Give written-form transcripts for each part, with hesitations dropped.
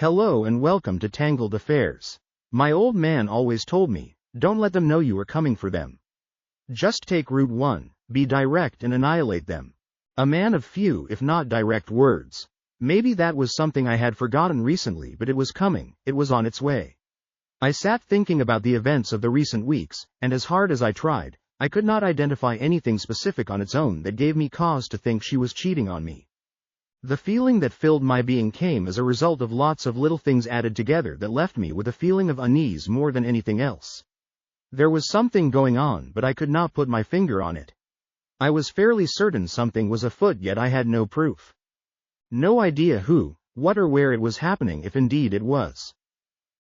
Hello and welcome to Tangled Affairs. My old man always told me, don't let them know you are coming for them. Just take Route 1, be direct and annihilate them. A man of few if not direct words. Maybe that was something I had forgotten recently, but it was coming, it was on its way. I sat thinking about the events of the recent weeks, and as hard as I tried, I could not identify anything specific on its own that gave me cause to think she was cheating on me. The feeling that filled my being came as a result of lots of little things added together that left me with a feeling of unease more than anything else. There was something going on, but I could not put my finger on it. I was fairly certain something was afoot, yet I had no proof. No idea who, what or where it was happening, if indeed it was.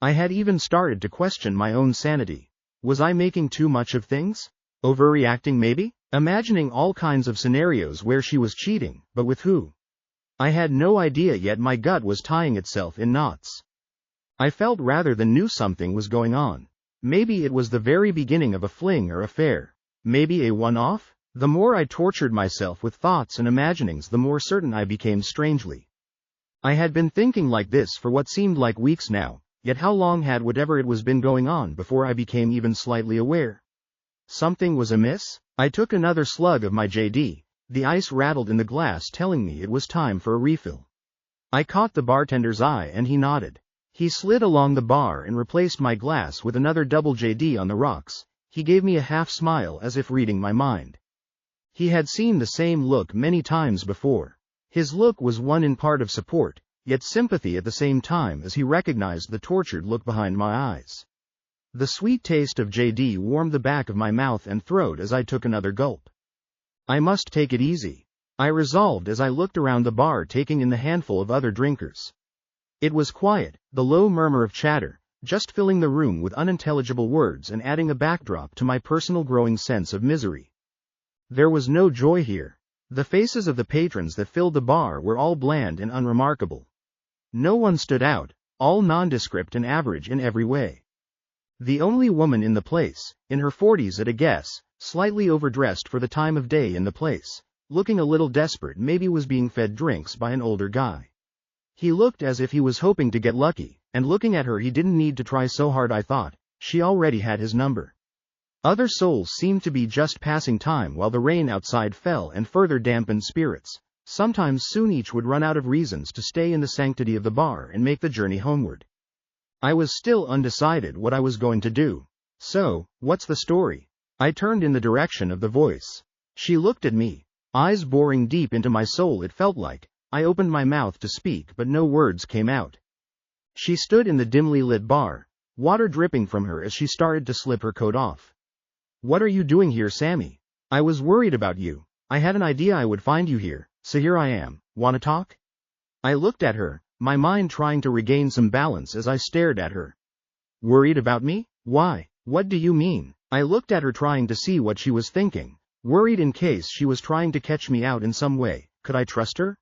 I had even started to question my own sanity. Was I making too much of things? Overreacting maybe? Imagining all kinds of scenarios where she was cheating, but with who? I had no idea, yet my gut was tying itself in knots. I felt rather than knew something was going on. Maybe it was the very beginning of a fling or affair. Maybe a one-off? The more I tortured myself with thoughts and imaginings, the more certain I became strangely. I had been thinking like this for what seemed like weeks now, yet how long had whatever it was been going on before I became even slightly aware? Something was amiss? I took another slug of my JD. The ice rattled in the glass, telling me it was time for a refill. I caught the bartender's eye and he nodded. He slid along the bar and replaced my glass with another double JD on the rocks. He gave me a half smile as if reading my mind. He had seen the same look many times before. His look was one in part of support, yet sympathy at the same time, as he recognized the tortured look behind my eyes. The sweet taste of JD warmed the back of my mouth and throat as I took another gulp. I must take it easy, I resolved as I looked around the bar, taking in the handful of other drinkers. It was quiet, the low murmur of chatter, just filling the room with unintelligible words and adding a backdrop to my personal growing sense of misery. There was no joy here. The faces of the patrons that filled the bar were all bland and unremarkable. No one stood out, all nondescript and average in every way. The only woman in the place, in her 40s at a guess, slightly overdressed for the time of day in the place, looking a little desperate, maybe was being fed drinks by an older guy. He looked as if he was hoping to get lucky, and looking at her he didn't need to try so hard, I thought. She already had his number. Other souls seemed to be just passing time while the rain outside fell and further dampened spirits. Sometimes soon each would run out of reasons to stay in the sanctity of the bar and make the journey homeward. I was still undecided what I was going to do. So, what's the story? I turned in the direction of the voice. She looked at me, eyes boring deep into my soul, it felt like. I opened my mouth to speak, but no words came out. She stood in the dimly lit bar, water dripping from her as she started to slip her coat off. What are you doing here, Sammy? I was worried about you. I had an idea I would find you here, so here I am. Wanna talk? I looked at her, my mind trying to regain some balance as I stared at her. Worried about me? Why? What do you mean? I looked at her, trying to see what she was thinking. Worried in case she was trying to catch me out in some way. Could I trust her?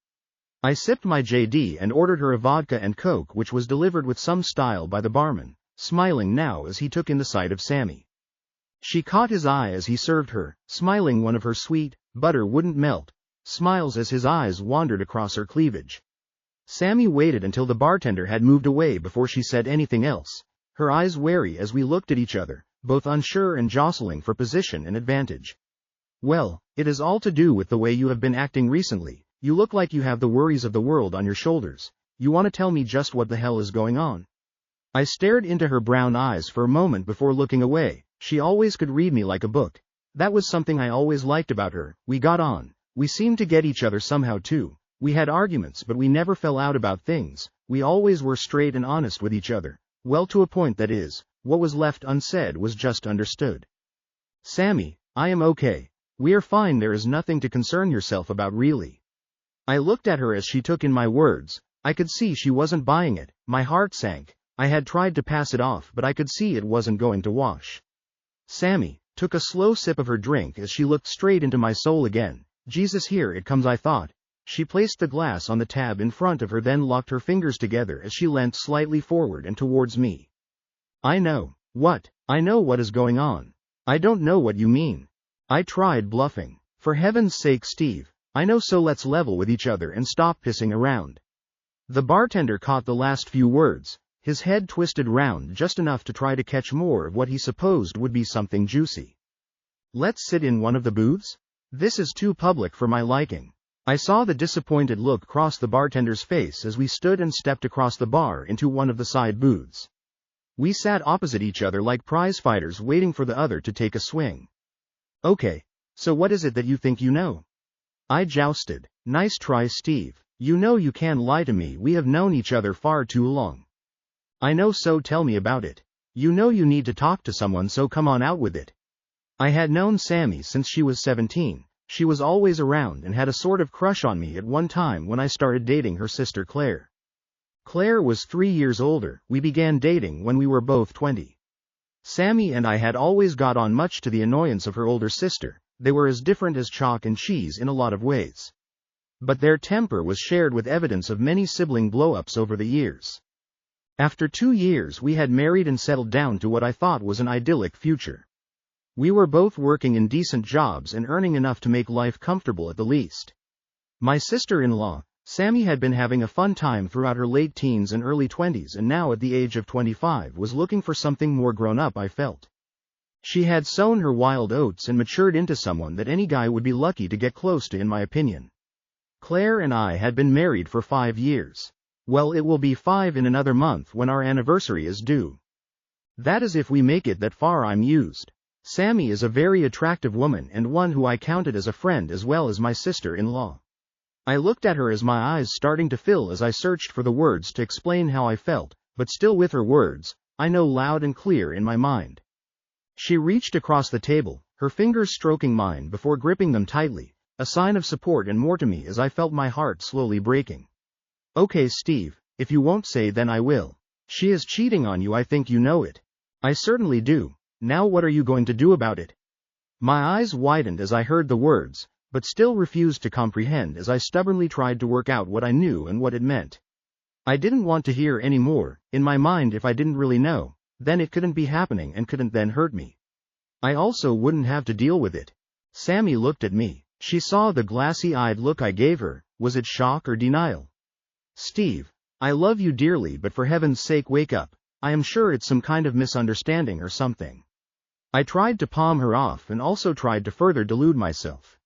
I sipped my JD and ordered her a vodka and Coke, which was delivered with some style by the barman, smiling now as he took in the sight of Sammy. She caught his eye as he served her, smiling, one of her sweet, butter wouldn't melt smiles as his eyes wandered across her cleavage. Sammy waited until the bartender had moved away before she said anything else, her eyes wary as we looked at each other, both unsure and jostling for position and advantage. Well, it is all to do with the way you have been acting recently. You look like you have the worries of the world on your shoulders. You want to tell me just what the hell is going on? I stared into her brown eyes for a moment before looking away. She always could read me like a book. That was something I always liked about her. We got on. We seemed to get each other somehow too. We had arguments, but we never fell out about things. We always were straight and honest with each other. Well, to a point, that is. What was left unsaid was just understood. Sammy, I am okay. We are fine. There is nothing to concern yourself about, really. I looked at her as she took in my words. I could see she wasn't buying it. My heart sank. I had tried to pass it off, but I could see it wasn't going to wash. Sammy took a slow sip of her drink as she looked straight into my soul again. Jesus, here it comes, I thought. She placed the glass on the tab in front of her, then locked her fingers together as she leant slightly forward and towards me. I know. What? I know what is going on. I don't know what you mean. I tried bluffing. For heaven's sake, Steve. I know, so let's level with each other and stop pissing around. The bartender caught the last few words, his head twisted round just enough to try to catch more of what he supposed would be something juicy. Let's sit in one of the booths? This is too public for my liking. I saw the disappointed look cross the bartender's face as we stood and stepped across the bar into one of the side booths. We sat opposite each other like prize fighters waiting for the other to take a swing. Okay, so what is it that you think you know? I jousted. Nice try, Steve. You know you can't lie to me, we have known each other far too long. I know, so tell me about it. You know you need to talk to someone, so come on out with it. I had known Sammy since she was 17. She was always around and had a sort of crush on me at one time when I started dating her sister Claire. Claire was 3 years older, we began dating when we were both 20. Sammy and I had always got on, much to the annoyance of her older sister. They were as different as chalk and cheese in a lot of ways. But their temper was shared, with evidence of many sibling blow-ups over the years. After 2 years we had married and settled down to what I thought was an idyllic future. We were both working in decent jobs and earning enough to make life comfortable at the least. My sister-in-law, Sammy, had been having a fun time throughout her late teens and early 20s, and now at the age of 25 was looking for something more grown-up, I felt. She had sown her wild oats and matured into someone that any guy would be lucky to get close to, in my opinion. Claire and I had been married for 5 years. Well, it will be 5 in another month when our anniversary is due. That is if we make it that far, I'm used. Sammy is a very attractive woman and one who I counted as a friend as well as my sister-in-law. I looked at her as my eyes starting to fill as I searched for the words to explain how I felt, but still with her words, I know, loud and clear in my mind. She reached across the table, her fingers stroking mine before gripping them tightly, a sign of support and more to me as I felt my heart slowly breaking. Okay, Steve, if you won't say, then I will. She is cheating on you, I think you know it. I certainly do. Now what are you going to do about it? My eyes widened as I heard the words, but still refused to comprehend as I stubbornly tried to work out what I knew and what it meant. I didn't want to hear any more. In my mind, if I didn't really know, then it couldn't be happening and couldn't then hurt me. I also wouldn't have to deal with it. Sammy looked at me. She saw the glassy-eyed look I gave her. Was it shock or denial? Steve, I love you dearly, but for heaven's sake wake up. I am sure it's some kind of misunderstanding or something. I tried to palm her off and also tried to further delude myself.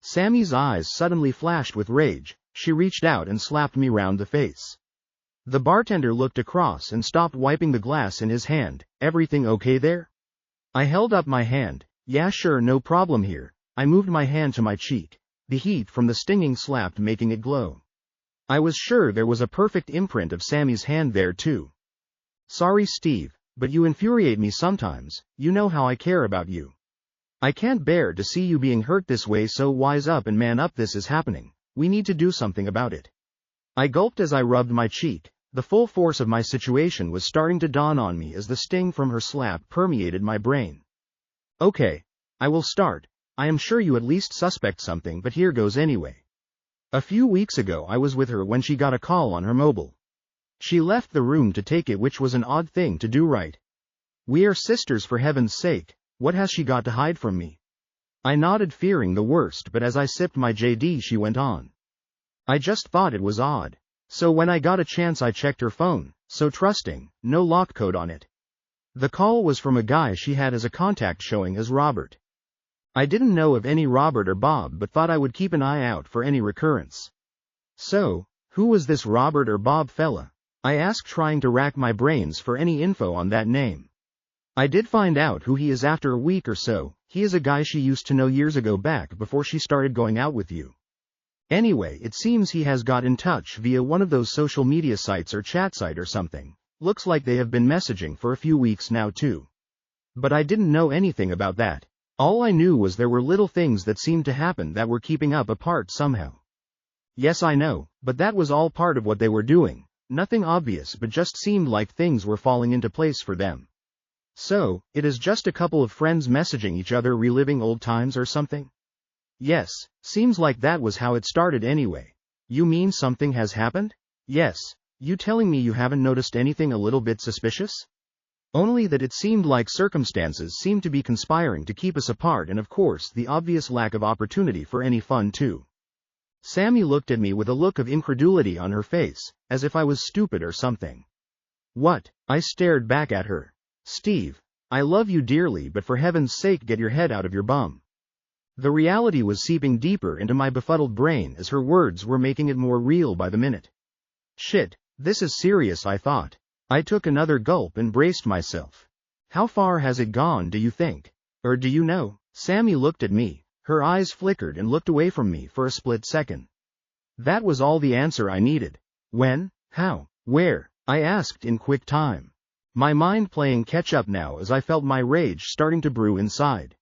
Sammy's eyes suddenly flashed with rage. She reached out and slapped me round the face. The bartender looked across and stopped wiping the glass in his hand. Everything okay there? I held up my hand. Yeah, sure, no problem here. I moved my hand to my cheek, the heat from the stinging slap making it glow. I was sure there was a perfect imprint of Sammy's hand there too. Sorry, Steve, but you infuriate me sometimes. You know how I care about you. I can't bear to see you being hurt this way, so wise up and man up. This is happening. We need to do something about it. I gulped as I rubbed my cheek. The full force of my situation was starting to dawn on me as the sting from her slap permeated my brain. Okay, I will start. I am sure you at least suspect something, but here goes anyway. A few weeks ago I was with her when she got a call on her mobile. She left the room to take it, which was an odd thing to do, right? We are sisters, for heaven's sake. What has she got to hide from me? I nodded, fearing the worst, but as I sipped my JD she went on. I just thought it was odd. So when I got a chance I checked her phone, so trusting, no lock code on it. The call was from a guy she had as a contact showing as Robert. I didn't know of any Robert or Bob, but thought I would keep an eye out for any recurrence. So, who was this Robert or Bob fella? I asked, trying to rack my brains for any info on that name. I did find out who he is after a week or so. He is a guy she used to know years ago, back before she started going out with you. Anyway, it seems he has got in touch via one of those social media sites or chat site or something. Looks like they have been messaging for a few weeks now too. But I didn't know anything about that. All I knew was there were little things that seemed to happen that were keeping us apart somehow. Yes, I know, but that was all part of what they were doing. Nothing obvious, but just seemed like things were falling into place for them. So, it is just a couple of friends messaging each other, reliving old times or something? Yes, seems like that was how it started anyway. You mean something has happened? Yes. You telling me you haven't noticed anything a little bit suspicious? Only that it seemed like circumstances seemed to be conspiring to keep us apart, and of course the obvious lack of opportunity for any fun too. Sammy looked at me with a look of incredulity on her face, as if I was stupid or something. What? I stared back at her. Steve, I love you dearly, but for heaven's sake get your head out of your bum. The reality was seeping deeper into my befuddled brain as her words were making it more real by the minute. Shit, this is serious, I thought. I took another gulp and braced myself. How far has it gone, do you think? Or do you know? Sammy looked at me, her eyes flickered and looked away from me for a split second. That was all the answer I needed. When? How? Where? I asked in quick time. My mind playing catch-up now as I felt my rage starting to brew inside.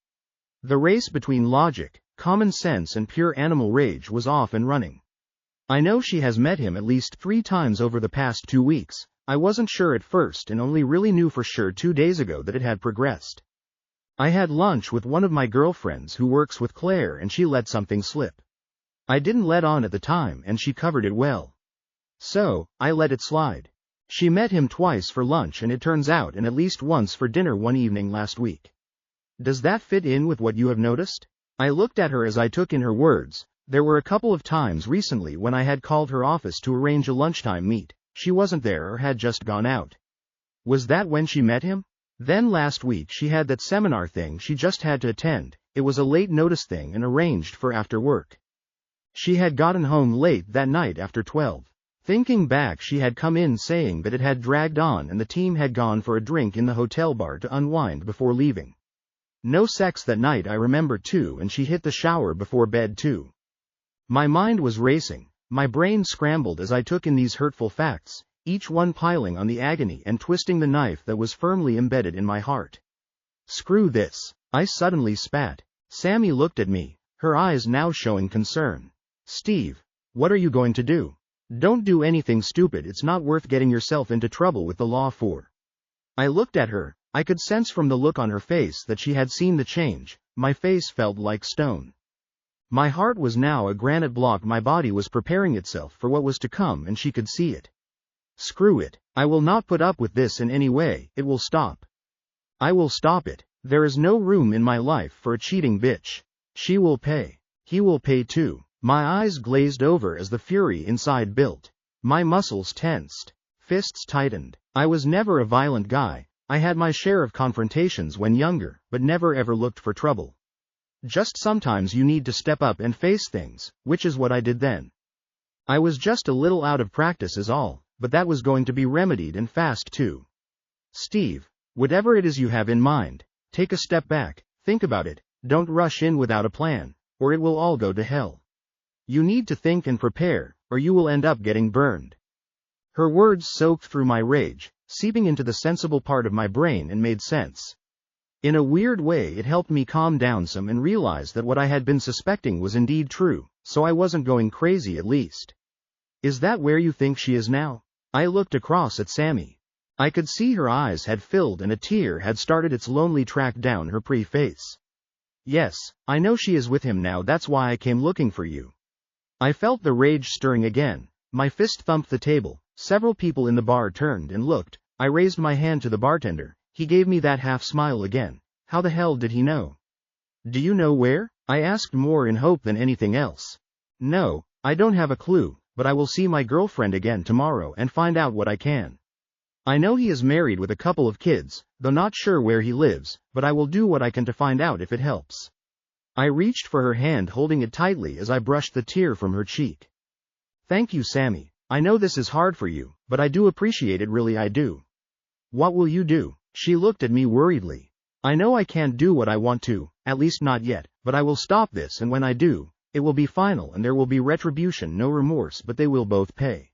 The race between logic, common sense and pure animal rage was off and running. I know she has met him at least 3 times over the past 2 weeks. I wasn't sure at first and only really knew for sure 2 days ago that it had progressed. I had lunch with one of my girlfriends who works with Claire and she let something slip. I didn't let on at the time and she covered it well. So, I let it slide. She met him twice for lunch and it turns out and at least once for dinner one evening last week. Does that fit in with what you have noticed? I looked at her as I took in her words. There were a couple of times recently when I had called her office to arrange a lunchtime meet. She wasn't there or had just gone out. Was that when she met him? Then last week she had that seminar thing she just had to attend. It was a late notice thing and arranged for after work. She had gotten home late that night after 12. Thinking back, she had come in saying that it had dragged on and the team had gone for a drink in the hotel bar to unwind before leaving. No sex that night, I remember too, and she hit the shower before bed too. My mind was racing, my brain scrambled as I took in these hurtful facts, each one piling on the agony and twisting the knife that was firmly embedded in my heart. Screw this, I suddenly spat. Sammy looked at me, her eyes now showing concern. Steve, what are you going to do? Don't do anything stupid, it's not worth getting yourself into trouble with the law for. I looked at her. I could sense from the look on her face that she had seen the change. My face felt like stone. My heart was now a granite block. My body was preparing itself for what was to come and she could see it. Screw it. I will not put up with this in any way. It will stop. I will stop it. There is no room in my life for a cheating bitch. She will pay. He will pay too. My eyes glazed over as the fury inside built. My muscles tensed. Fists tightened. I was never a violent guy. I had my share of confrontations when younger, but never ever looked for trouble. Just sometimes you need to step up and face things, which is what I did then. I was just a little out of practice is all, but that was going to be remedied and fast too. Steve, whatever it is you have in mind, take a step back, think about it, don't rush in without a plan, or it will all go to hell. You need to think and prepare, or you will end up getting burned. Her words soaked through my rage, seeping into the sensible part of my brain and made sense. In a weird way it helped me calm down some and realize that what I had been suspecting was indeed true, so I wasn't going crazy at least. Is that where you think she is now? I looked across at Sammy. I could see her eyes had filled and a tear had started its lonely track down her pretty face. Yes, I know she is with him now, that's why I came looking for you. I felt the rage stirring again. My fist thumped the table. Several people in the bar turned and looked. I raised my hand to the bartender. He gave me that half smile again. How the hell did he know? Do you know where? I asked, more in hope than anything else. No, I don't have a clue, but I will see my girlfriend again tomorrow and find out what I can. I know he is married with a couple of kids, though not sure where he lives, but I will do what I can to find out if it helps. I reached for her hand, holding it tightly as I brushed the tear from her cheek. Thank you, Sammy. I know this is hard for you, but I do appreciate it, really I do. What will you do? She looked at me worriedly. I know I can't do what I want to, at least not yet, but I will stop this, and when I do, it will be final and there will be retribution, no remorse, but they will both pay.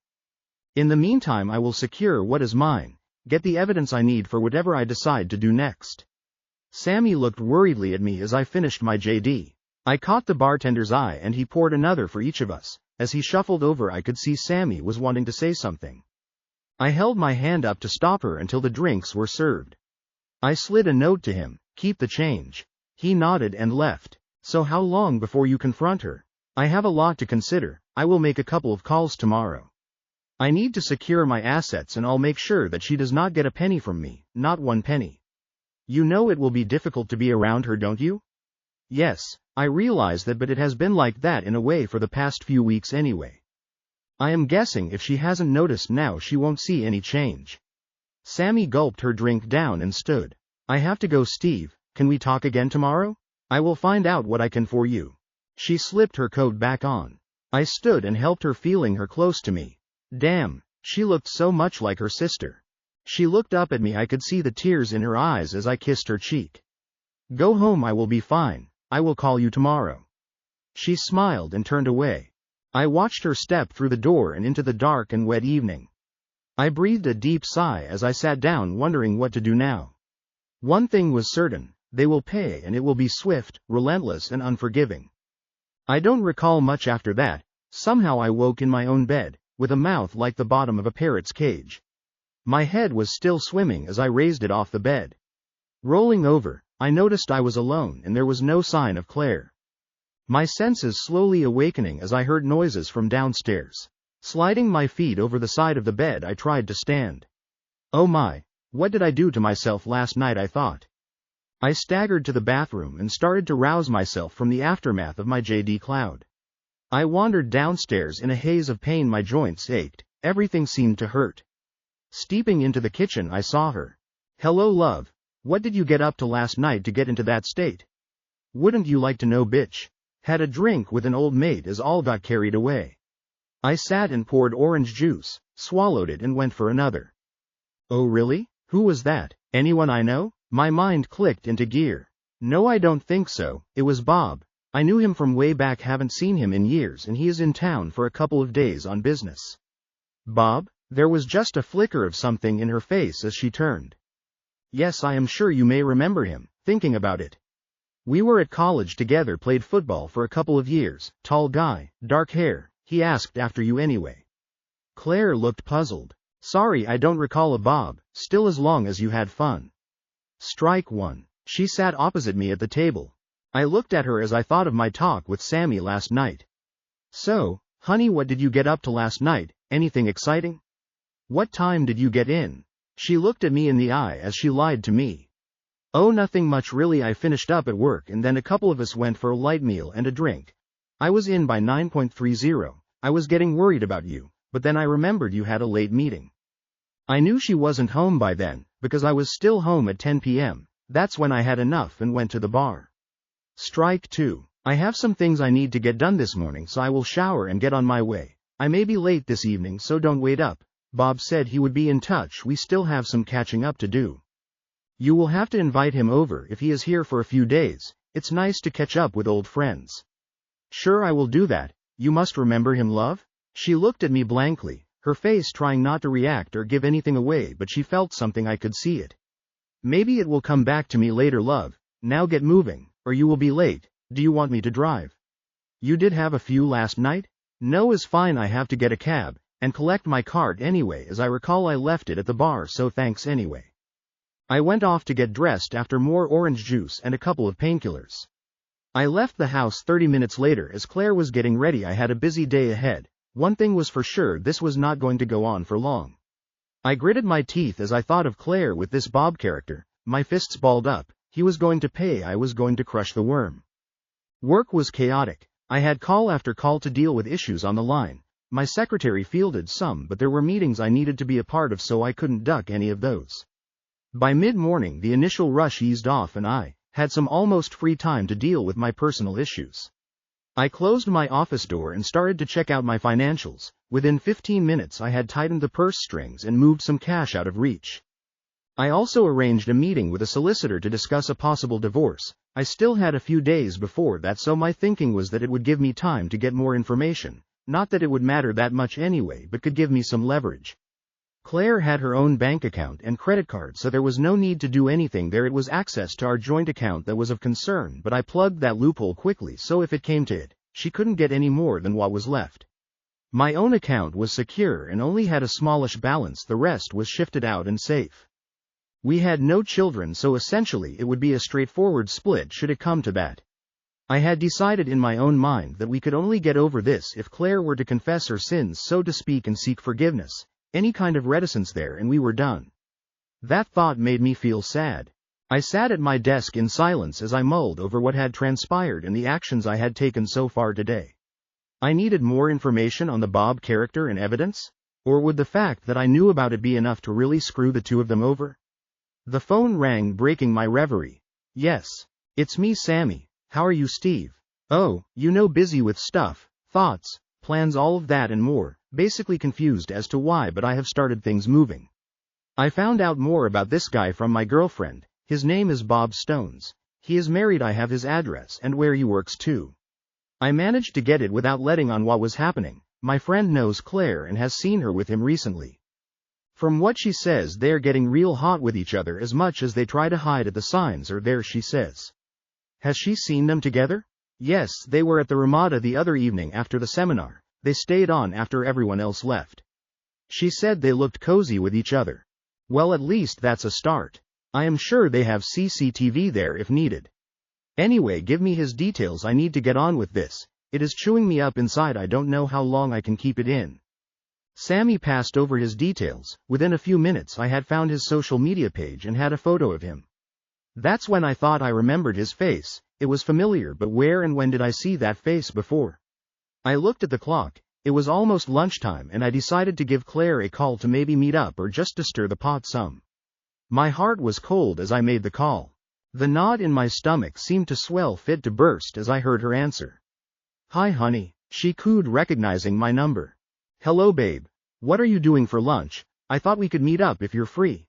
In the meantime I will secure what is mine, get the evidence I need for whatever I decide to do next. Sammy looked worriedly at me as I finished my JD. I caught the bartender's eye and he poured another for each of us. As he shuffled over I could see Sammy was wanting to say something. I held my hand up to stop her until the drinks were served. I slid a note to him, keep the change. He nodded and left. So how long before you confront her? I have a lot to consider. I will make a couple of calls tomorrow. I need to secure my assets and I'll make sure that she does not get a penny from me, not one penny. You know it will be difficult to be around her, don't you? Yes, I realize that, but it has been like that in a way for the past few weeks anyway. I am guessing if she hasn't noticed now she won't see any change. Sammy gulped her drink down and stood. I have to go, Steve. Can we talk again tomorrow? I will find out what I can for you. She slipped her coat back on. I stood and helped her, feeling her close to me. Damn, she looked so much like her sister. She looked up at me. I could see the tears in her eyes as I kissed her cheek. Go home, I will be fine. I will call you tomorrow. She smiled and turned away. I watched her step through the door and into the dark and wet evening. I breathed a deep sigh as I sat down, wondering what to do now. One thing was certain, they will pay, and it will be swift, relentless and unforgiving. I don't recall much after that. Somehow I woke in my own bed, with a mouth like the bottom of a parrot's cage. My head was still swimming as I raised it off the bed. Rolling over, I noticed I was alone and there was no sign of Claire. My senses slowly awakening as I heard noises from downstairs. Sliding my feet over the side of the bed, I tried to stand. Oh my, what did I do to myself last night, I thought. I staggered to the bathroom and started to rouse myself from the aftermath of my JD Cloud. I wandered downstairs in a haze of pain. My joints ached, everything seemed to hurt. Steeping into the kitchen, I saw her. Hello, love. What did you get up to last night to get into that state? Wouldn't you like to know, bitch? Had a drink with an old mate as all got carried away. I sat and poured orange juice, swallowed it and went for another. Oh really? Who was that? Anyone I know? My mind clicked into gear. No, I don't think so. It was Bob. I knew him from way back, haven't seen him in years, and he is in town for a couple of days on business. Bob? There was just a flicker of something in her face as she turned. Yes, I am sure you may remember him, thinking about it. We were at college together, played football for a couple of years, tall guy, dark hair, he asked after you anyway. Claire looked puzzled. Sorry, I don't recall a Bob, still as long as you had fun. Strike one. She sat opposite me at the table. I looked at her as I thought of my talk with Sammy last night. So, honey, what did you get up to last night? Anything exciting? What time did you get in? She looked at me in the eye as she lied to me. Oh, nothing much really. I finished up at work and then a couple of us went for a light meal and a drink. I was in by 9:30. I was getting worried about you, but then I remembered you had a late meeting. I knew she wasn't home by then, because I was still home at 10 p.m. That's when I had enough and went to the bar. Strike two. I have some things I need to get done this morning, so I will shower and get on my way. I may be late this evening, so don't wait up. Bob said he would be in touch. We still have some catching up to do. You will have to invite him over if he is here for a few days. It's nice to catch up with old friends. Sure, I will do that. You must remember him, love? She looked at me blankly, her face trying not to react or give anything away, but she felt something. I could see it. Maybe it will come back to me later, love. Now get moving, or you will be late. Do you want me to drive? You did have a few last night? No is fine, I have to get a cab, and collect my card anyway, as I recall I left it at the bar, so thanks anyway. I went off to get dressed after more orange juice and a couple of painkillers. I left the house 30 minutes later as Claire was getting ready. I had a busy day ahead. One thing was for sure, this was not going to go on for long. I gritted my teeth as I thought of Claire with this Bob character, my fists balled up. He was going to pay, I was going to crush the worm. Work was chaotic. I had call after call to deal with issues on the line. My secretary fielded some, but there were meetings I needed to be a part of, so I couldn't duck any of those. By mid-morning the initial rush eased off and I had some almost free time to deal with my personal issues. I closed my office door and started to check out my financials. Within 15 minutes I had tightened the purse strings and moved some cash out of reach. I also arranged a meeting with a solicitor to discuss a possible divorce. I still had a few days before that, so my thinking was that it would give me time to get more information. Not that it would matter that much anyway, but could give me some leverage. Claire had her own bank account and credit card, so there was no need to do anything there. It was access to our joint account that was of concern, but I plugged that loophole quickly, so if it came to it, she couldn't get any more than what was left. My own account was secure and only had a smallish balance, the rest was shifted out and safe. We had no children, so essentially it would be a straightforward split should it come to that. I had decided in my own mind that we could only get over this if Claire were to confess her sins, so to speak, and seek forgiveness. Any kind of reticence there and we were done. That thought made me feel sad. I sat at my desk in silence as I mulled over what had transpired and the actions I had taken so far today. I needed more information on the Bob character and evidence? Or would the fact that I knew about it be enough to really screw the two of them over? The phone rang, breaking my reverie. Yes. It's me, Sammy. How are you, Steve? Oh, busy with stuff, thoughts, plans, all of that and more, basically confused as to why, but I have started things moving. I found out more about this guy from my girlfriend. His name is Bob Stones. He is married, I have his address and where he works too. I managed to get it without letting on what was happening. My friend knows Claire and has seen her with him recently. From what she says, they're getting real hot with each other, as much as they try to hide it. The signs are there, she says. Has she seen them together? Yes, they were at the Ramada the other evening after the seminar. They stayed on after everyone else left. She said they looked cozy with each other. Well, at least that's a start. I am sure they have CCTV there if needed. Anyway, give me his details. I need to get on with this. It is chewing me up inside. I don't know how long I can keep it in. Sammy passed over his details. Within a few minutes I had found his social media page and had a photo of him. That's when I thought I remembered his face. It was familiar, but where and when did I see that face before? I looked at the clock. It was almost lunchtime and I decided to give Claire a call to maybe meet up or just to stir the pot some. My heart was cold as I made the call. The knot in my stomach seemed to swell fit to burst as I heard her answer. Hi honey, she cooed, recognizing my number. Hello babe. What are you doing for lunch? I thought we could meet up if you're free.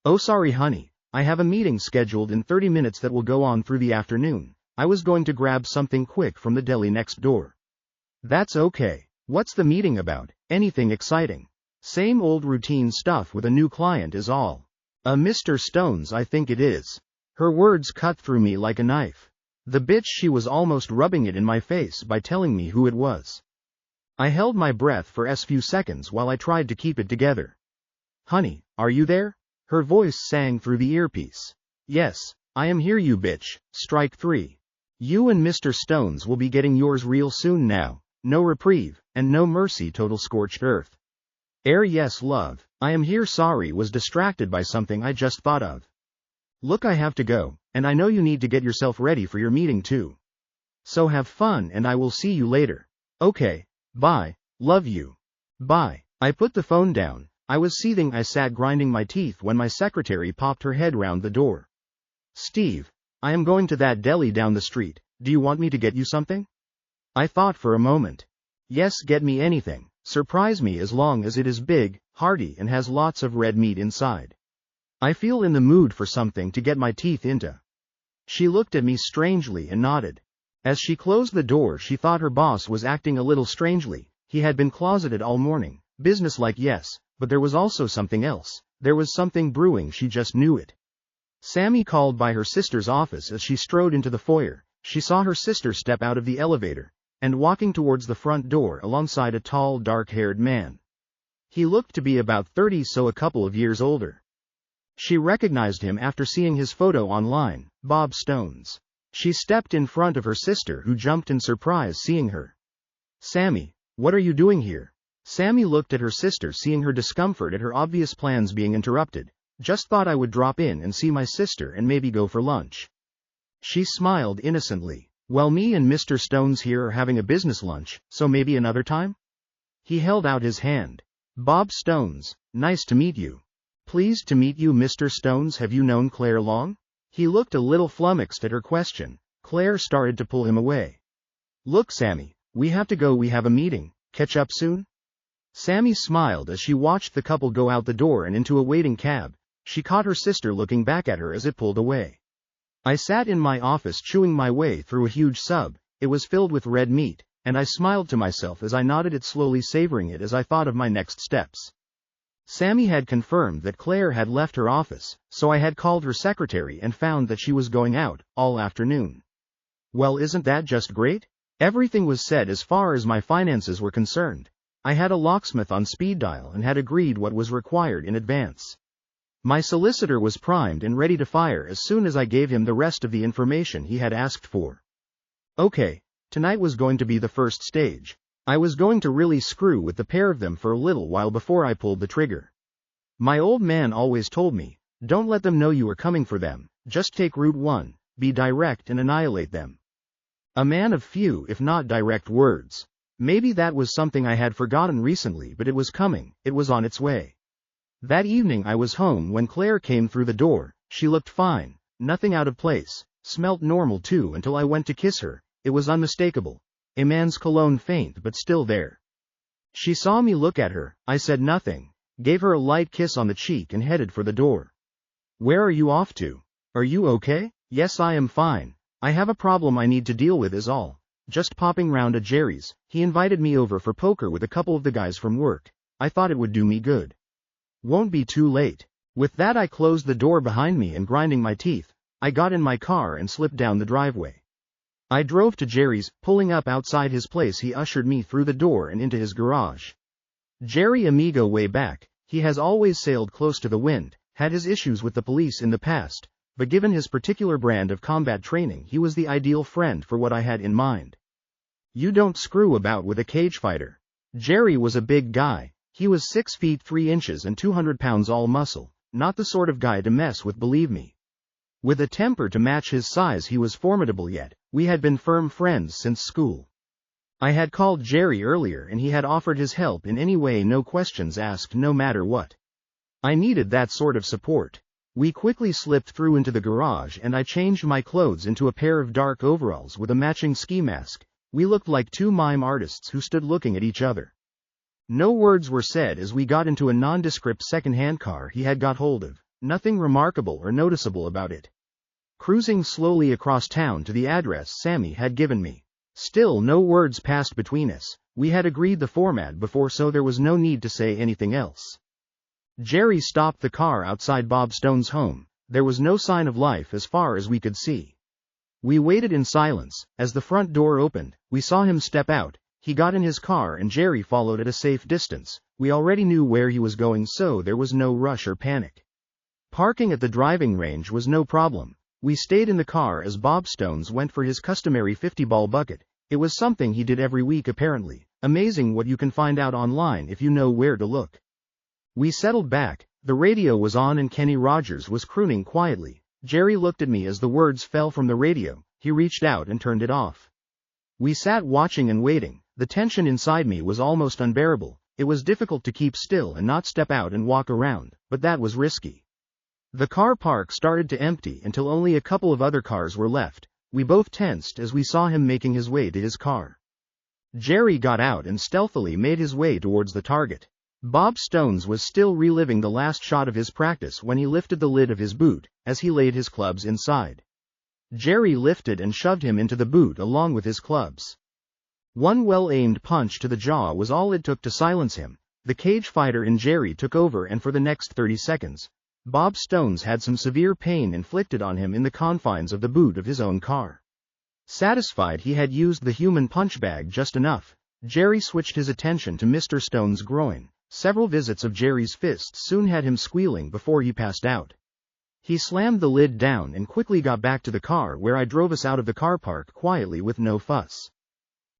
Oh sorry honey, I have a meeting scheduled in 30 minutes that will go on through the afternoon. I was going to grab something quick from the deli next door. That's okay. What's the meeting about? Anything exciting? Same old routine stuff with a new client is all. Mr. Stones, I think it is. Her words cut through me like a knife. The bitch, she was almost rubbing it in my face by telling me who it was. I held my breath for a few seconds while I tried to keep it together. Honey, are you there? Her voice sang through the earpiece. Yes, I am here you bitch. Strike 3. You and Mr. Stones will be getting yours real soon now. No reprieve, and no mercy, total scorched earth. Yes love, I am here. Sorry, was distracted by something I just thought of. Look, I have to go, and I know you need to get yourself ready for your meeting too. So have fun and I will see you later. Okay, bye, love you. Bye. I put the phone down. I was seething. I sat grinding my teeth when my secretary popped her head round the door. Steve, I am going to that deli down the street. Do you want me to get you something? I thought for a moment. Yes, get me anything. Surprise me as long as it is big, hearty and has lots of red meat inside. I feel in the mood for something to get my teeth into. She looked at me strangely and nodded. As she closed the door, she thought her boss was acting a little strangely. He had been closeted all morning. Businesslike, yes, but there was also something else. There was something brewing, she just knew it. Sammy called by her sister's office. As she strode into the foyer, she saw her sister step out of the elevator and walking towards the front door alongside a tall, dark-haired man. He looked to be about 30, so a couple of years older. She recognized him after seeing his photo online, Bob Stones. She stepped in front of her sister, who jumped in surprise seeing her. Sammy, what are you doing here? Sammy looked at her sister, seeing her discomfort at her obvious plans being interrupted. Just thought I would drop in and see my sister and maybe go for lunch. She smiled innocently. Well, me and Mr. Stones here are having a business lunch, so maybe another time? He held out his hand. Bob Stones, nice to meet you. Pleased to meet you, Mr. Stones. Have you known Claire long? He looked a little flummoxed at her question. Claire started to pull him away. Look, Sammy, we have to go. We have a meeting. Catch up soon? Sammy smiled as she watched the couple go out the door and into a waiting cab. She caught her sister looking back at her as it pulled away. I sat in my office chewing my way through a huge sub. It was filled with red meat, and I smiled to myself as I nodded it, slowly savoring it as I thought of my next steps. Sammy had confirmed that Claire had left her office, so I had called her secretary and found that she was going out all afternoon. Well, isn't that just great? Everything was set as far as my finances were concerned. I had a locksmith on speed dial and had agreed what was required in advance. My solicitor was primed and ready to fire as soon as I gave him the rest of the information he had asked for. Okay, tonight was going to be the first stage. I was going to really screw with the pair of them for a little while before I pulled the trigger. My old man always told me, don't let them know you are coming for them. just take Route 1, be direct and annihilate them. A man of few if not direct words. Maybe that was something I had forgotten recently, but it was coming, it was on its way. That evening I was home when Claire came through the door. She looked fine, nothing out of place, smelt normal too until I went to kiss her. It was unmistakable. A man's cologne faint but still there. She saw me look at her, I said nothing, gave her a light kiss on the cheek and headed for the door. Where are you off to? Are you okay? Yes, I am fine. I have a problem I need to deal with is all. Just popping round at Jerry's. He invited me over for poker with a couple of the guys from work. I thought it would do me good. Won't be too late. With that I closed the door behind me and grinding my teeth, I got in my car and slipped down the driveway. I drove to Jerry's. Pulling up outside his place he ushered me through the door and into his garage. Jerry amigo way back, he has always sailed close to the wind, had his issues with the police in the past, but given his particular brand of combat training he was the ideal friend for what I had in mind. You don't screw about with a cage fighter. Jerry was a big guy. He was 6 feet 3 inches and 200 pounds all muscle, not the sort of guy to mess with, believe me. With a temper to match his size he was formidable, yet we had been firm friends since school. I had called Jerry earlier and he had offered his help in any way, no questions asked, no matter what. I needed that sort of support. We quickly slipped through into the garage and I changed my clothes into a pair of dark overalls with a matching ski mask. We looked like two mime artists who stood looking at each other. No words were said as we got into a nondescript second-hand car he had got hold of, nothing remarkable or noticeable about it. Cruising slowly across town to the address Sammy had given me. Still no words passed between us. We had agreed the format before, so there was no need to say anything else. Jerry stopped the car outside Bob Stone's home. There was no sign of life as far as we could see. We waited in silence. As the front door opened, we saw him step out. He got in his car and Jerry followed at a safe distance. We already knew where he was going, so there was no rush or panic. Parking at the driving range was no problem. We stayed in the car as Bob Stones went for his customary 50-ball bucket. It was something he did every week apparently. Amazing what you can find out online if you know where to look. We settled back. The radio was on and Kenny Rogers was crooning quietly. Jerry looked at me as the words fell from the radio. He reached out and turned it off. We sat watching and waiting. The tension inside me was almost unbearable. It was difficult to keep still and not step out and walk around, but that was risky. The car park started to empty until only a couple of other cars were left. We both tensed as we saw him making his way to his car. Jerry got out and stealthily made his way towards the target. Bob Stones was still reliving the last shot of his practice when he lifted the lid of his boot, as he laid his clubs inside. Jerry lifted and shoved him into the boot along with his clubs. One well-aimed punch to the jaw was all it took to silence him. The cage fighter in Jerry took over, and for the next 30 seconds, Bob Stones had some severe pain inflicted on him in the confines of the boot of his own car. Satisfied he had used the human punch bag just enough, Jerry switched his attention to Mr. Stone's groin. Several visits of Jerry's fists soon had him squealing before he passed out. He slammed the lid down and quickly got back to the car, where I drove us out of the car park quietly with no fuss.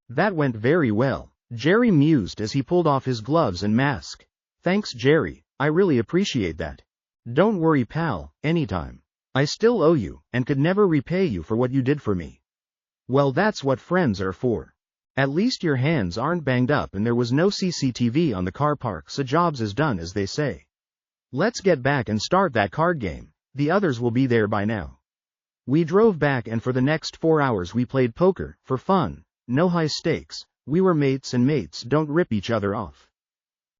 That went very well, Jerry mused as he pulled off his gloves and mask. Thanks, Jerry, I really appreciate that. Don't worry, pal, anytime. I still owe you, and could never repay you for what you did for me. Well, that's what friends are for. At least your hands aren't banged up and there was no CCTV on the car park, so jobs is done, as they say. Let's get back and start that card game. The others will be there by now. We drove back and for the next 4 hours we played poker, for fun. No high stakes. We were mates and mates don't rip each other off.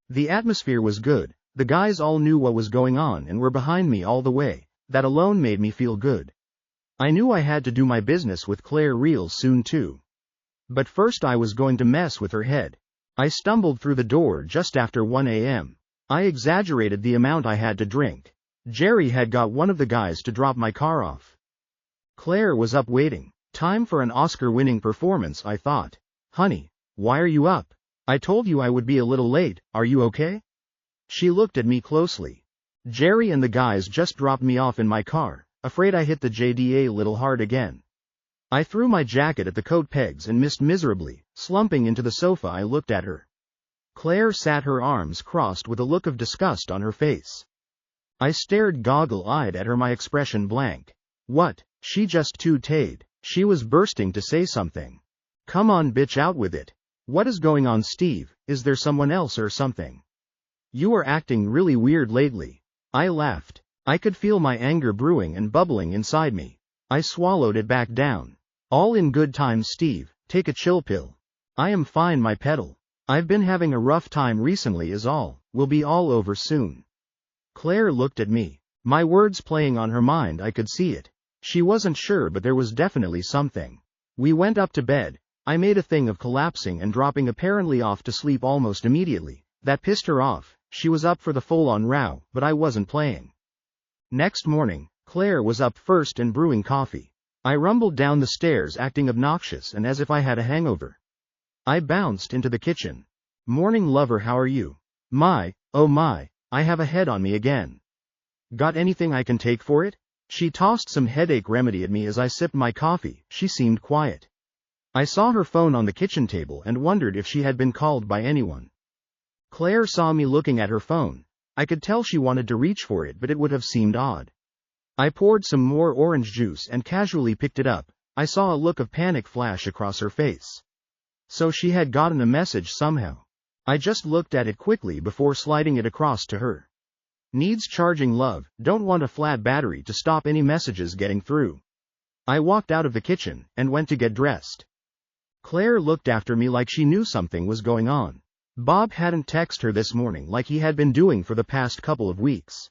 The atmosphere was good. The guys all knew what was going on and were behind me all the way. That alone made me feel good. I knew I had to do my business with Claire real soon too. But first I was going to mess with her head. I stumbled through the door just after 1 a.m. I exaggerated the amount I had to drink. Jerry had got one of the guys to drop my car off. Claire was up waiting. Time for an Oscar-winning performance, I thought. Honey, why are you up? I told you I would be a little late, are you okay? She looked at me closely. Jerry and the guys just dropped me off in my car. Afraid I hit the JDA a little hard again. I threw my jacket at the coat pegs and missed miserably. Slumping into the sofa I looked at her. Claire sat her arms crossed with a look of disgust on her face. I stared goggle-eyed at her, my expression blank. What? She just too-tayed. She was bursting to say something. Come on bitch, out with it. What is going on, Steve? Is there someone else or something? You are acting really weird lately. I laughed. I could feel my anger brewing and bubbling inside me. I swallowed it back down. All in good time, Steve. Take a chill pill. I am fine, my pedal. I've been having a rough time recently is all. We'll be all over soon. Claire looked at me. My words playing on her mind, I could see it. She wasn't sure, but there was definitely something. We went up to bed. I made a thing of collapsing and dropping apparently off to sleep almost immediately. That pissed her off. She was up for the full-on row, but I wasn't playing. Next morning, Claire was up first and brewing coffee. I rumbled down the stairs acting obnoxious and as if I had a hangover. I bounced into the kitchen. Morning, lover, how are you? Oh my, I have a head on me again. Got anything I can take for it? She tossed some headache remedy at me as I sipped my coffee. She seemed quiet. I saw her phone on the kitchen table and wondered if she had been called by anyone. Claire saw me looking at her phone. I could tell she wanted to reach for it, but it would have seemed odd. I poured some more orange juice and casually picked it up. I saw a look of panic flash across her face. So she had gotten a message somehow. I just looked at it quickly before sliding it across to her. Needs charging, love. Don't want a flat battery to stop any messages getting through. I walked out of the kitchen and went to get dressed. Claire looked after me like she knew something was going on. Bob hadn't texted her this morning like he had been doing for the past couple of weeks.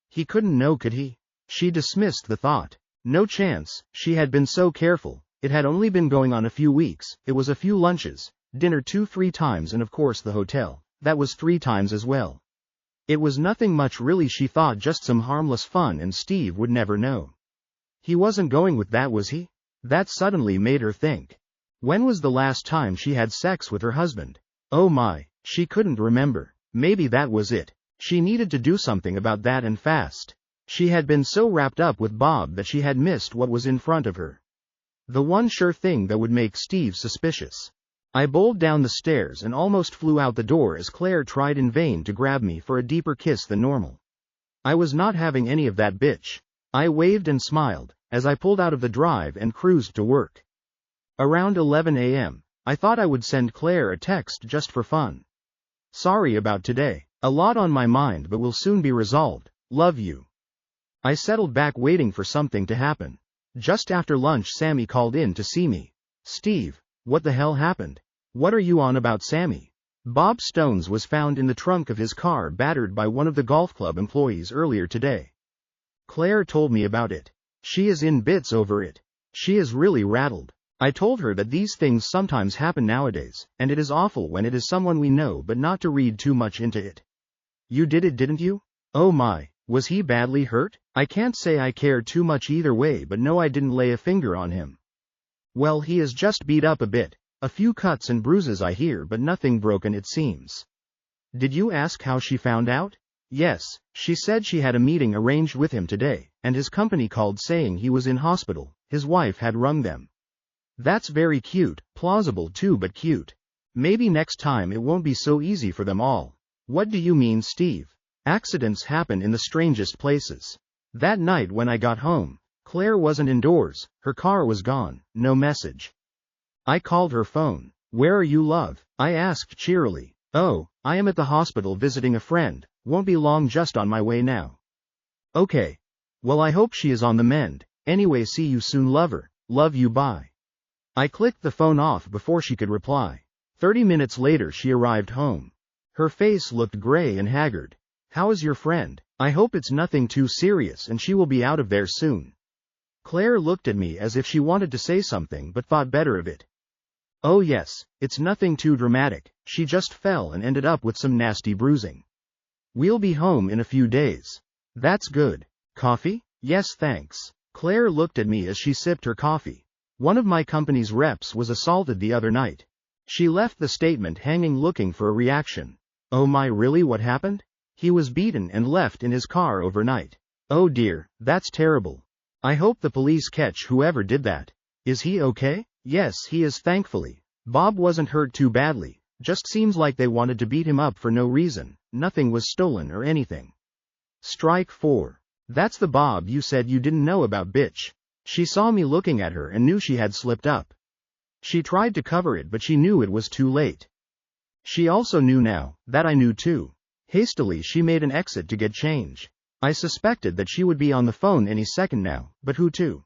He couldn't know, could he? She dismissed the thought. No chance, she had been so careful. It had only been going on a few weeks. It was a few lunches, dinner 2-3 times, and of course the hotel. That was 3 times as well. It was nothing much really, she thought, just some harmless fun, and Steve would never know. He wasn't going with that, was he? That suddenly made her think. When was the last time she had sex with her husband? Oh my, she couldn't remember. Maybe that was it. She needed to do something about that, and fast. She had been so wrapped up with Bob that she had missed what was in front of her. The one sure thing that would make Steve suspicious. I bowled down the stairs and almost flew out the door as Claire tried in vain to grab me for a deeper kiss than normal. I was not having any of that, bitch. I waved and smiled as I pulled out of the drive and cruised to work. Around 11 a.m., I thought I would send Claire a text just for fun. Sorry about today. A lot on my mind, but will soon be resolved. Love you. I settled back waiting for something to happen. Just after lunch, Sammy called in to see me. Steve, what the hell happened? What are you on about, Sammy? Bob Stones was found in the trunk of his car, battered by one of the golf club employees earlier today. Claire told me about it. She is in bits over it. She is really rattled. I told her that these things sometimes happen nowadays, and it is awful when it is someone we know, but not to read too much into it. You did it, didn't you? Oh my, was he badly hurt? I can't say I care too much either way, but no, I didn't lay a finger on him. Well, he is just beat up a bit. A few cuts and bruises, I hear, but nothing broken, it seems. Did you ask how she found out? Yes, she said she had a meeting arranged with him today, and his company called saying he was in hospital. His wife had rung them. That's very cute, plausible too, but cute. Maybe next time it won't be so easy for them all. What do you mean, Steve? Accidents happen in the strangest places. That night when I got home, Claire wasn't indoors, her car was gone, no message. I called her phone. Where are you, love? I asked cheerily. Oh, I am at the hospital visiting a friend, won't be long, just on my way now. Okay. Well, I hope she is on the mend. Anyway, see you soon, lover. Love you, bye. I clicked the phone off before she could reply. 30 minutes later she arrived home. Her face looked gray and haggard. How is your friend? I hope it's nothing too serious and she will be out of there soon. Claire looked at me as if she wanted to say something but thought better of it. Oh yes, it's nothing too dramatic, she just fell and ended up with some nasty bruising. We'll be home in a few days. That's good. Coffee? Yes, thanks. Claire looked at me as she sipped her coffee. One of my company's reps was assaulted the other night. She left the statement hanging, looking for a reaction. Oh my, really, what happened? He was beaten and left in his car overnight. Oh dear, that's terrible. I hope the police catch whoever did that. Is he okay? Yes, he is, thankfully. Bob wasn't hurt too badly, just seems like they wanted to beat him up for no reason. Nothing was stolen or anything. Strike 4. That's the Bob you said you didn't know about, bitch. She saw me looking at her and knew she had slipped up. She tried to cover it, but she knew it was too late. She also knew now that I knew too. Hastily she made an exit to get change. I suspected that she would be on the phone any second now, but who to?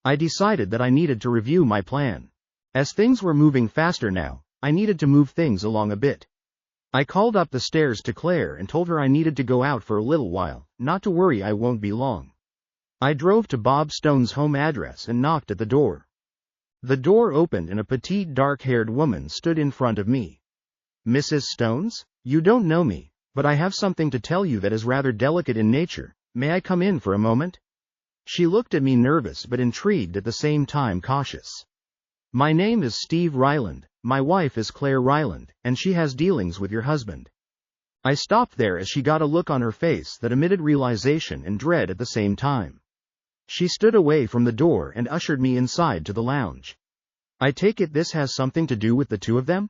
I decided that I needed to review my plan. As things were moving faster now, I needed to move things along a bit. I called up the stairs to Claire and told her I needed to go out for a little while, not to worry, I won't be long. I drove to Bob Stone's home address and knocked at the door. The door opened and a petite dark-haired woman stood in front of me. Mrs. Stones? You don't know me, but I have something to tell you that is rather delicate in nature. May I come in for a moment? She looked at me, nervous but intrigued at the same time cautious. My name is Steve Ryland, my wife is Claire Ryland, and she has dealings with your husband. I stopped there as she got a look on her face that emitted realization and dread at the same time. She stood away from the door and ushered me inside to the lounge. I take it this has something to do with the two of them?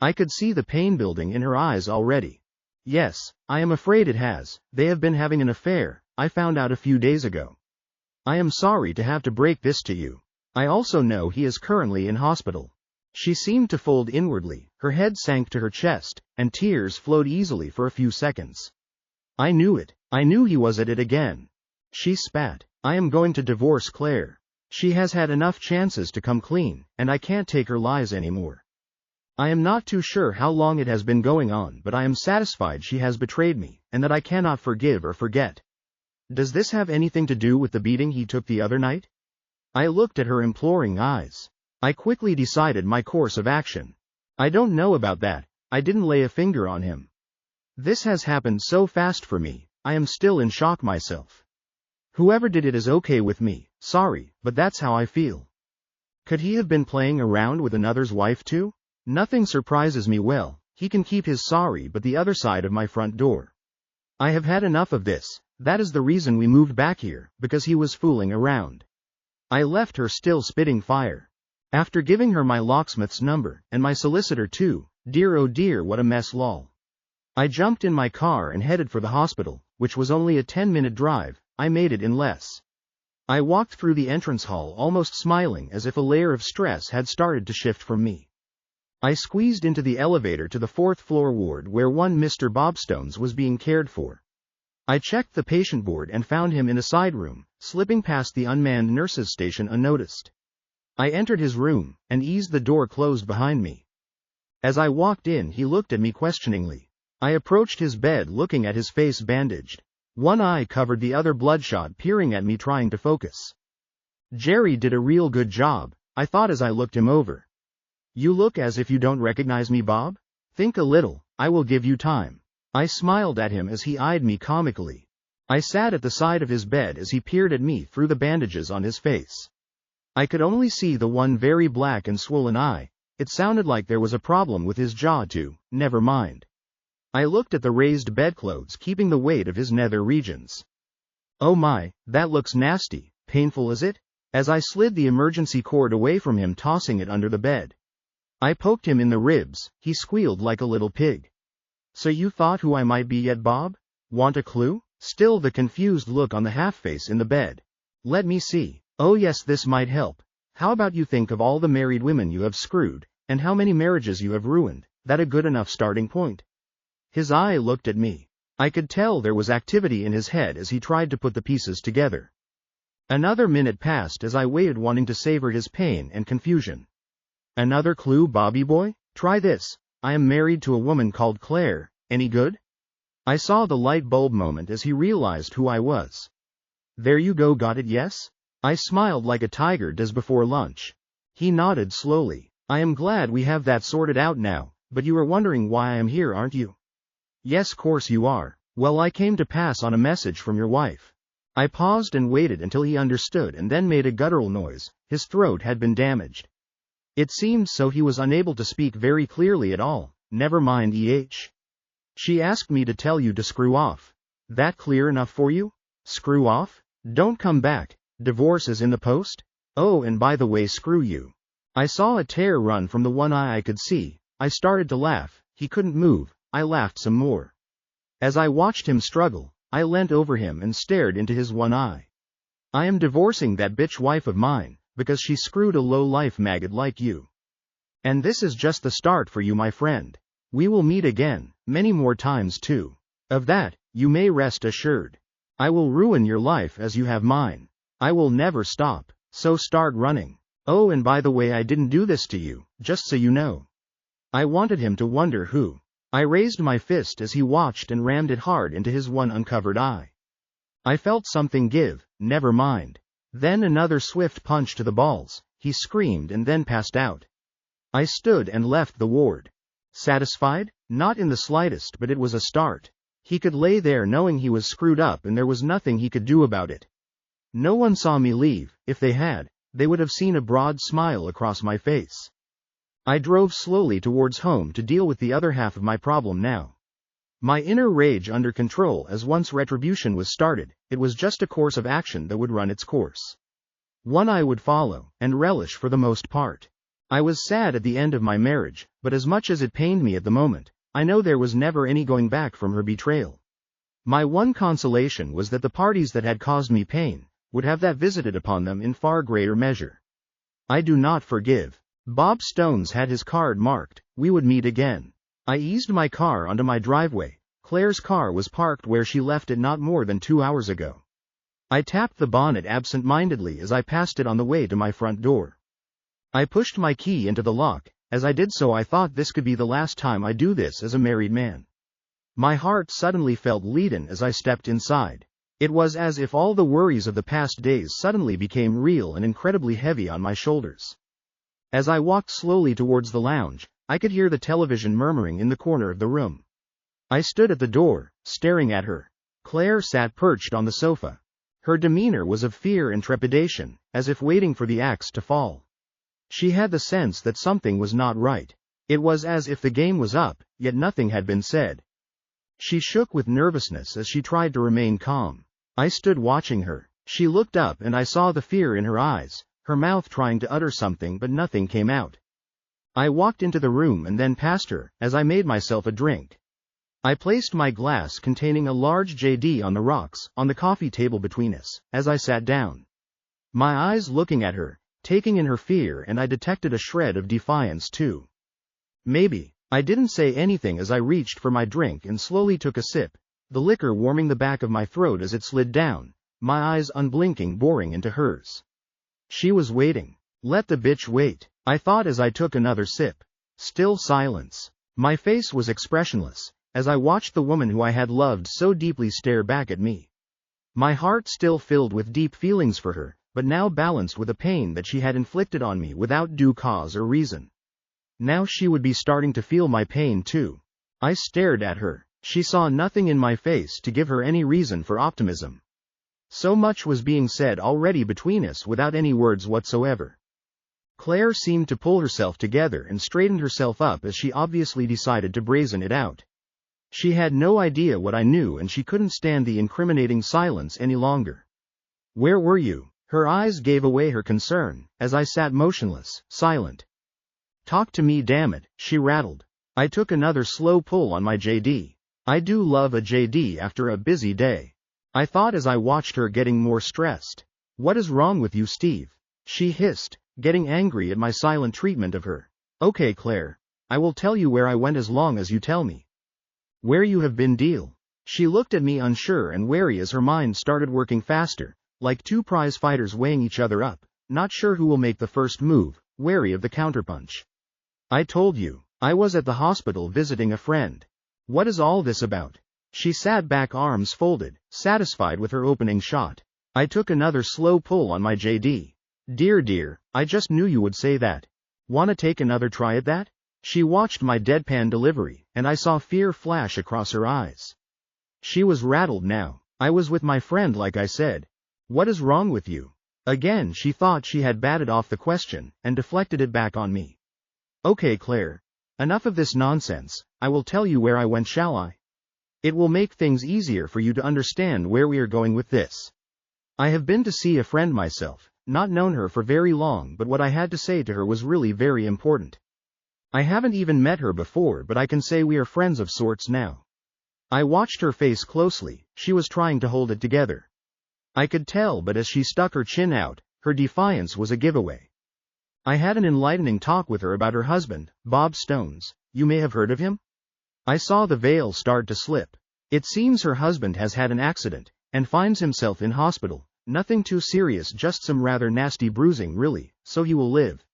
I could see the pain building in her eyes already. Yes, I am afraid it has. They have been having an affair, I found out a few days ago. I am sorry to have to break this to you. I also know he is currently in hospital. She seemed to fold inwardly, her head sank to her chest, and tears flowed easily for a few seconds. I knew it. I knew he was at it again. She spat. I am going to divorce Claire. She has had enough chances to come clean, and I can't take her lies anymore. I am not too sure how long it has been going on, but I am satisfied she has betrayed me, and that I cannot forgive or forget. Does this have anything to do with the beating he took the other night? I looked at her imploring eyes. I quickly decided my course of action. I don't know about that. I didn't lay a finger on him. This has happened so fast for me, I am still in shock myself. Whoever did it is okay with me, sorry, but that's how I feel. Could he have been playing around with another's wife too? Nothing surprises me. Well, he can keep his sorry, but the other side of my front door. I have had enough of this. That is the reason we moved back here, because he was fooling around. I left her still spitting fire. After giving her my locksmith's number, and my solicitor too, dear oh dear what a mess lol. I jumped in my car and headed for the hospital, which was only a 10-minute drive. I made it in less. I walked through the entrance hall almost smiling as if a layer of stress had started to shift from me. I squeezed into the elevator to the 4th floor ward where one Mr. Bob Stones was being cared for. I checked the patient board and found him in a side room, slipping past the unmanned nurses' station unnoticed. I entered his room, and eased the door closed behind me. As I walked in, he looked at me questioningly. I approached his bed looking at his face bandaged. One eye covered, the other bloodshot, peering at me trying to focus. Jerry did a real good job, I thought as I looked him over. You look as if you don't recognize me, Bob? Think a little, I will give you time. I smiled at him as he eyed me comically. I sat at the side of his bed as he peered at me through the bandages on his face. I could only see the one very black and swollen eye. It sounded like there was a problem with his jaw too. Never mind. I looked at the raised bedclothes keeping the weight of his nether regions. Oh my, that looks nasty. Painful is it? As I slid the emergency cord away from him, tossing it under the bed. I poked him in the ribs. He squealed like a little pig. So you thought who I might be yet, Bob? Want a clue? Still the confused look on the half-face in the bed. Let me see. Oh yes, this might help. How about you think of all the married women you have screwed, and how many marriages you have ruined. That a good enough starting point? His eye looked at me. I could tell there was activity in his head as he tried to put the pieces together. Another minute passed as I waited, wanting to savor his pain and confusion. Another clue, Bobby boy? Try this. I am married to a woman called Claire. Any good? I saw the light bulb moment as he realized who I was. There you go, got it, yes? I smiled like a tiger does before lunch. He nodded slowly. I am glad we have that sorted out now, but you are wondering why I am here, aren't you? Yes, course you are. Well, I came to pass on a message from your wife. I paused and waited until he understood and then made a guttural noise. His throat had been damaged. It seemed so he was unable to speak very clearly at all. Never mind, She asked me to tell you to screw off. That clear enough for you? Screw off? Don't come back. Divorce is in the post? Oh, and by the way, screw you. I saw a tear run from the one eye I could see. I started to laugh. He couldn't move. I laughed some more. As I watched him struggle, I leant over him and stared into his one eye. I am divorcing that bitch wife of mine, because she screwed a low-life maggot like you. And this is just the start for you, my friend. We will meet again, many more times too. Of that, you may rest assured. I will ruin your life as you have mine. I will never stop, so start running. Oh, and by the way, I didn't do this to you, just so you know. I wanted him to wonder who. I raised my fist as he watched and rammed it hard into his one uncovered eye. I felt something give, never mind. Then another swift punch to the balls, he screamed and then passed out. I stood and left the ward. Satisfied? Not in the slightest, but it was a start. He could lay there knowing he was screwed up and there was nothing he could do about it. No one saw me leave. If they had, they would have seen a broad smile across my face. I drove slowly towards home to deal with the other half of my problem now. My inner rage under control, as once retribution was started, it was just a course of action that would run its course. One I would follow, and relish for the most part. I was sad at the end of my marriage, but as much as it pained me at the moment, I know there was never any going back from her betrayal. My one consolation was that the parties that had caused me pain would have that visited upon them in far greater measure. I do not forgive. Bob Stones had his card marked, we would meet again. I eased my car onto my driveway. Claire's car was parked where she left it not more than 2 hours ago. I tapped the bonnet absent-mindedly as I passed it on the way to my front door. I pushed my key into the lock. As I did so, I thought this could be the last time I do this as a married man. My heart suddenly felt leaden as I stepped inside. It was as if all the worries of the past days suddenly became real and incredibly heavy on my shoulders. As I walked slowly towards the lounge, I could hear the television murmuring in the corner of the room. I stood at the door, staring at her. Claire sat perched on the sofa. Her demeanor was of fear and trepidation, as if waiting for the axe to fall. She had the sense that something was not right. It was as if the game was up, yet nothing had been said. She shook with nervousness as she tried to remain calm. I stood watching her. She looked up and I saw the fear in her eyes, her mouth trying to utter something but nothing came out. I walked into the room and then past her, as I made myself a drink. I placed my glass containing a large JD on the rocks, on the coffee table between us, as I sat down. My eyes looking at her, taking in her fear, and I detected a shred of defiance too. Maybe. I didn't say anything as I reached for my drink and slowly took a sip, the liquor warming the back of my throat as it slid down, my eyes unblinking boring into hers. She was waiting. Let the bitch wait, I thought as I took another sip. Still silence. My face was expressionless, as I watched the woman who I had loved so deeply stare back at me. My heart still filled with deep feelings for her, but now balanced with a pain that she had inflicted on me without due cause or reason. Now she would be starting to feel my pain too. I stared at her. She saw nothing in my face to give her any reason for optimism. So much was being said already between us without any words whatsoever. Claire seemed to pull herself together and straightened herself up as she obviously decided to brazen it out. She had no idea what I knew and she couldn't stand the incriminating silence any longer. Where were you? Her eyes gave away her concern, as I sat motionless, silent. Talk to me, damn it, she rattled. I took another slow pull on my JD. I do love a JD after a busy day. I thought as I watched her getting more stressed. What is wrong with you, Steve? She hissed, getting angry at my silent treatment of her. Okay, Claire. I will tell you where I went as long as you tell me. Where you have been, deal. She looked at me unsure and wary as her mind started working faster, like two prize fighters weighing each other up, not sure who will make the first move, wary of the counterpunch. I told you, I was at the hospital visiting a friend. What is all this about? She sat back, arms folded, satisfied with her opening shot. I took another slow pull on my JD. Dear, I just knew you would say that. Wanna take another try at that? She watched my deadpan delivery, and I saw fear flash across her eyes. She was rattled now. I was with my friend like I said. What is wrong with you? Again she thought she had batted off the question, and deflected it back on me. Okay, Claire. Enough of this nonsense. I will tell you where I went, shall I? It will make things easier for you to understand where we are going with this. I have been to see a friend myself, not known her for very long, but what I had to say to her was really very important. I haven't even met her before, but I can say we are friends of sorts now. I watched her face closely. She was trying to hold it together. I could tell, but as she stuck her chin out, her defiance was a giveaway. I had an enlightening talk with her about her husband, Bob Stones. You may have heard of him? I saw the veil start to slip. It seems her husband has had an accident, and finds himself in hospital. Nothing too serious, just some rather nasty bruising really, so he will live.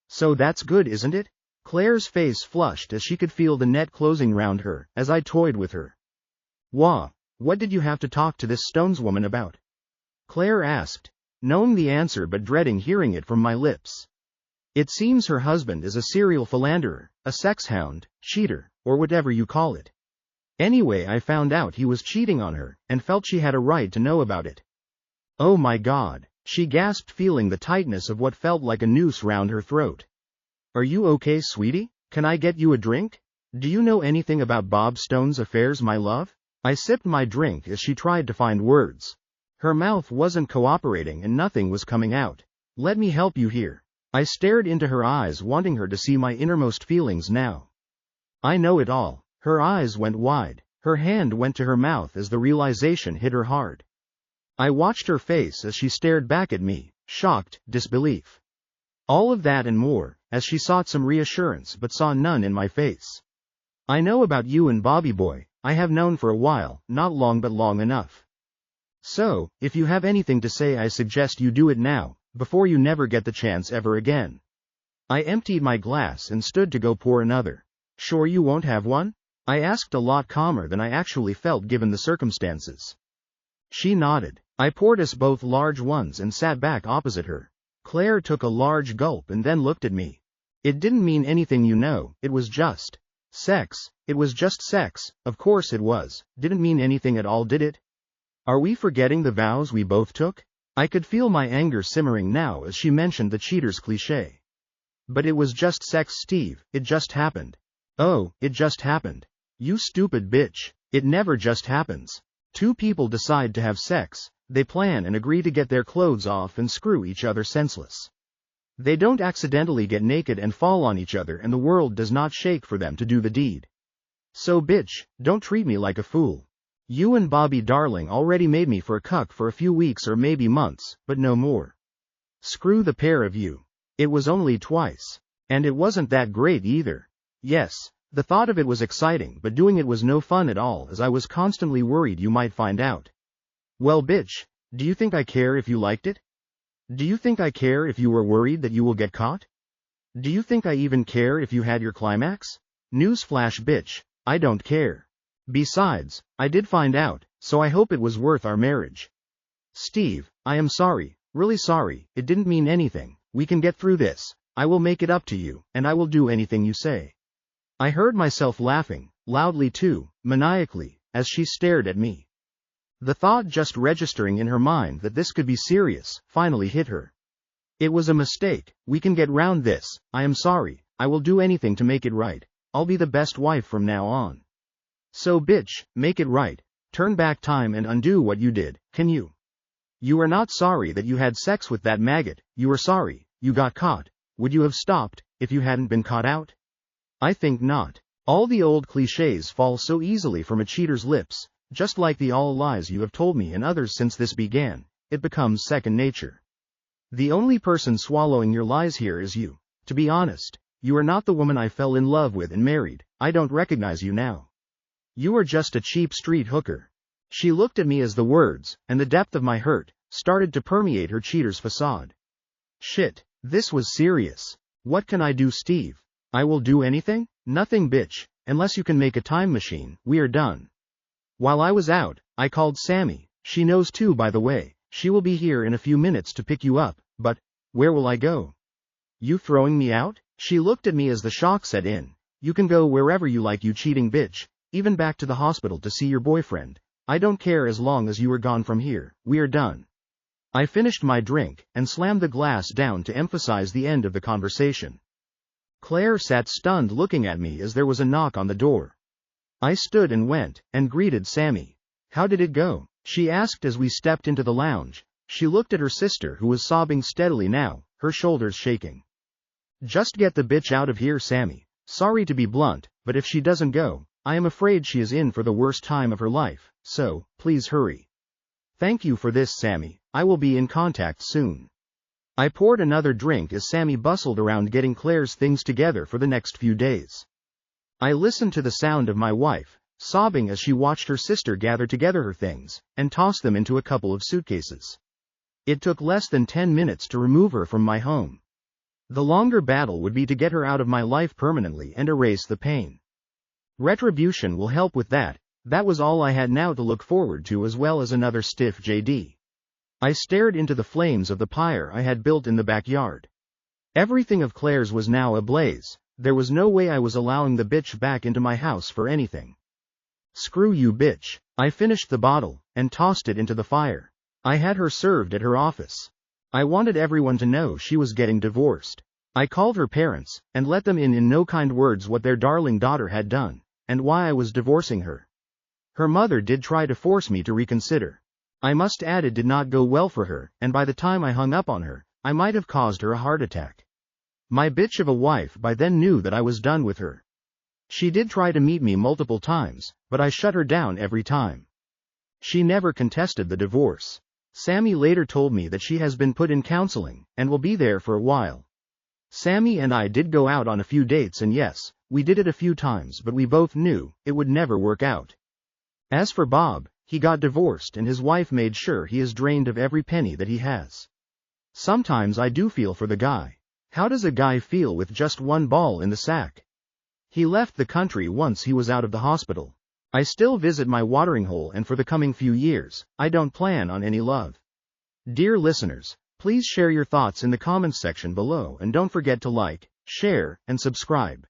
So that's good, isn't it? Claire's face flushed as she could feel the net closing round her, as I toyed with her. Wah, what did you have to talk to this Stones woman about? Claire asked, knowing the answer but dreading hearing it from my lips. It seems her husband is a serial philanderer, a sex hound, cheater, or whatever you call it. Anyway, I found out he was cheating on her, and felt she had a right to know about it. Oh my God, she gasped, feeling the tightness of what felt like a noose round her throat. Are you okay, sweetie? Can I get you a drink? Do you know anything about Bob Stone's affairs, my love? I sipped my drink as she tried to find words. Her mouth wasn't cooperating and nothing was coming out. Let me help you here. I stared into her eyes, wanting her to see my innermost feelings now. I know it all. Her eyes went wide. Her hand went to her mouth as the realization hit her hard. I watched her face as she stared back at me, shocked, disbelief. All of that and more, as she sought some reassurance but saw none in my face. I know about you and Bobby boy. I have known for a while, not long but long enough. So, if you have anything to say, I suggest you do it now, before you never get the chance ever again. I emptied my glass and stood to go pour another. Sure you won't have one? I asked, a lot calmer than I actually felt given the circumstances. She nodded. I poured us both large ones and sat back opposite her. Claire took a large gulp and then looked at me. It didn't mean anything, you know, it was just sex. It was just sex, of course it was. Didn't mean anything at all, did it? Are we forgetting the vows we both took? I could feel my anger simmering now as she mentioned the cheater's cliché. But it was just sex, Steve, it just happened. Oh, it just happened. You stupid bitch. It never just happens. Two people decide to have sex, they plan and agree to get their clothes off and screw each other senseless. They don't accidentally get naked and fall on each other, and the world does not shake for them to do the deed. So bitch, don't treat me like a fool. You and Bobby darling already made me for a cuck for a few weeks or maybe months, but no more. Screw the pair of you. It was only twice. And it wasn't that great either. Yes, the thought of it was exciting, but doing it was no fun at all, as I was constantly worried you might find out. Well bitch, do you think I care if you liked it? Do you think I care if you were worried that you will get caught? Do you think I even care if you had your climax? Newsflash bitch, I don't care. Besides, I did find out, so I hope it was worth our marriage. Steve, I am sorry, really sorry, it didn't mean anything. We can get through this. I will make it up to you, and I will do anything you say. I heard myself laughing, loudly too, maniacally, as she stared at me. The thought just registering in her mind that this could be serious, finally hit her. It was a mistake, we can get round this, I am sorry, I will do anything to make it right, I'll be the best wife from now on. So bitch, make it right, turn back time and undo what you did, can you? You are not sorry that you had sex with that maggot, you are sorry, you got caught. Would you have stopped, if you hadn't been caught out? I think not. All the old clichés fall so easily from a cheater's lips, just like the all lies you have told me and others since this began, it becomes second nature. The only person swallowing your lies here is you. To be honest, you are not the woman I fell in love with and married, I don't recognize you now. You are just a cheap street hooker. She looked at me as the words, and the depth of my hurt, started to permeate her cheater's facade. Shit, this was serious. What can I do, Steve? I will do anything? Nothing bitch, unless you can make a time machine, we are done. While I was out, I called Sammy, she knows too by the way, she will be here in a few minutes to pick you up, but, where will I go? You throwing me out? She looked at me as the shock set in. You can go wherever you like, you cheating bitch, even back to the hospital to see your boyfriend. I don't care as long as you are gone from here, we are done. I finished my drink, and slammed the glass down to emphasize the end of the conversation. Claire sat stunned looking at me as there was a knock on the door. I stood and went, and greeted Sammy. How did it go? She asked as we stepped into the lounge. She looked at her sister who was sobbing steadily now, her shoulders shaking. Just get the bitch out of here, Sammy. Sorry to be blunt, but if she doesn't go, I am afraid she is in for the worst time of her life, so, please hurry. Thank you for this, Sammy. I will be in contact soon. I poured another drink as Sammy bustled around getting Claire's things together for the next few days. I listened to the sound of my wife, sobbing as she watched her sister gather together her things, and toss them into a couple of suitcases. It took less than 10 minutes to remove her from my home. The longer battle would be to get her out of my life permanently and erase the pain. Retribution will help with that. That was all I had now to look forward to, as well as another stiff JD. I stared into the flames of the pyre I had built in the backyard. Everything of Claire's was now ablaze. There was no way I was allowing the bitch back into my house for anything. Screw you, bitch. I finished the bottle, and tossed it into the fire. I had her served at her office. I wanted everyone to know she was getting divorced. I called her parents, and let them in no kind words what their darling daughter had done, and why I was divorcing her. Her mother did try to force me to reconsider. I must add it did not go well for her, and by the time I hung up on her, I might have caused her a heart attack. My bitch of a wife by then knew that I was done with her. She did try to meet me multiple times, but I shut her down every time. She never contested the divorce. Sammy later told me that she has been put in counseling, and will be there for a while. Sammy and I did go out on a few dates, and yes, we did it a few times, but we both knew it would never work out. As for Bob, he got divorced and his wife made sure he is drained of every penny that he has. Sometimes I do feel for the guy. How does a guy feel with just one ball in the sack? He left the country once he was out of the hospital. I still visit my watering hole, and for the coming few years, I don't plan on any love. Dear listeners, please share your thoughts in the comments section below, and don't forget to like, share, and subscribe.